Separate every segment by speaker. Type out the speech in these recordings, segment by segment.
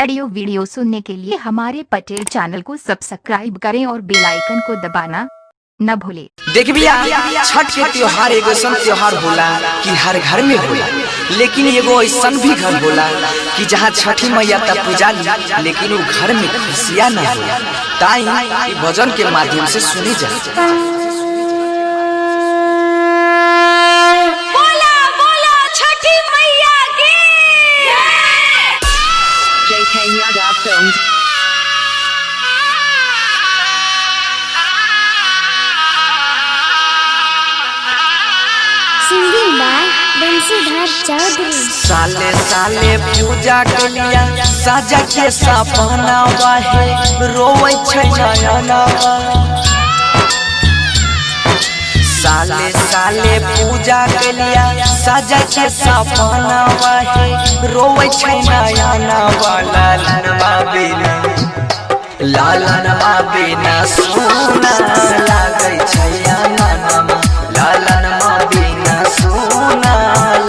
Speaker 1: Audio video सुनने के लिए हमारे पटेल चैनल को सब्सक्राइब करें और बेल आइकन को दबाना न भूलें।
Speaker 2: देख भैया, छठ के त्योहार एगो ऐसा त्योहार होला कि हर घर में होला, लेकिन एगो ऐसा भी घर होला कि जहाँ छठी मैया तक पूजा ली लेकिन वो घर में खुशियाँ न होला। ताई भजन के माध्यम से सुनी जाए। साले साले पूजा के लिया साजा के सपना है, रोवे छै नयना। साले साले पूजा के लिया साजा के सपना है, रोवे छै नयना। लालनवा बिना सोना लागे छै नानमा, लालनवा बिना सोना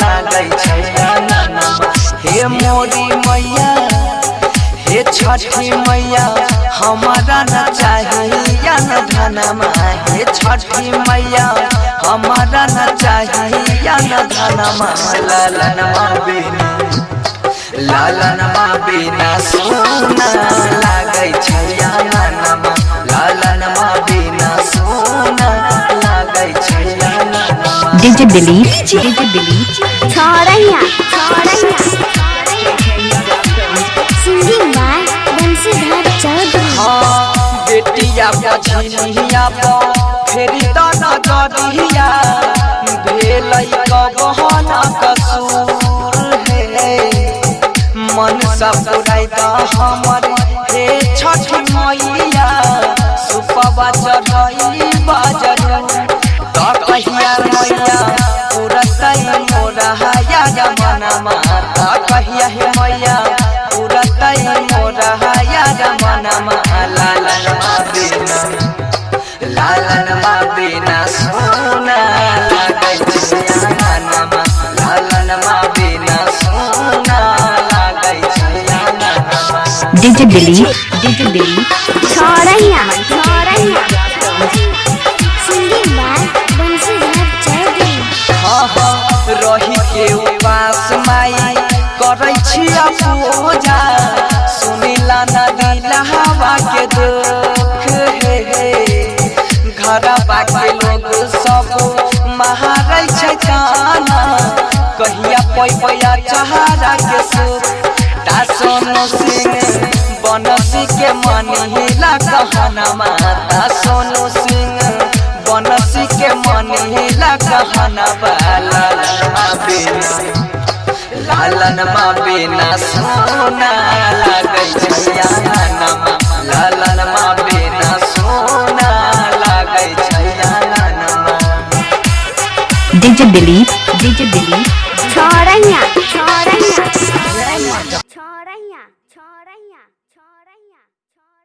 Speaker 2: लागे छै नानमा। हे मोरी मैया, हे छठी मैया, हमारा न चाहिए न धनमा। हे छठी मैया, हमारा न चाहिए न धनमा। लालनवा बिना सोना लागे छै नानमा, लालनवा बिना सोना लागे छै नानमा।
Speaker 1: डीजे दिलीप छोड़ैया सिंगिंग बाय बंसीधर चौधरी।
Speaker 2: हाँ बेटिया बछिया फेरी दाना गदिया, भेलै कबहना कसूर है। मन सब पुराइदा हमर हे छठी मैया, सुपवा चढ़ाई बाजर तो कहिया मैया पुरतै मोरा हया जमानमा। तो कहिया हे मैया पुरतै मोरा हया जमानमा। लालनवा बिना सोना लागे छै नानमा, लालनवा बिना सोना लागे छै नानमा।
Speaker 1: डीजे दिलीप छोड़ैया सिंगिंग बाय बंसीधर चौधरी।
Speaker 2: रही के उपास माई करै छिया पूजा, सुनिला न दिला हवा के दुख हे। घरवा के लोग सब महारै छै ताना, कहिया पैया चहारा के सुख। ता सोनू सिंह बनसी के मनिला कहनमा, ता सोनू सिंह बनसी के मनिला कहनमा। लालनवा बिना सोना लागे छै नानमा, लालनवा बिना सोना लागे छै नानमा।
Speaker 1: डीजे दिलीप छोड़ैया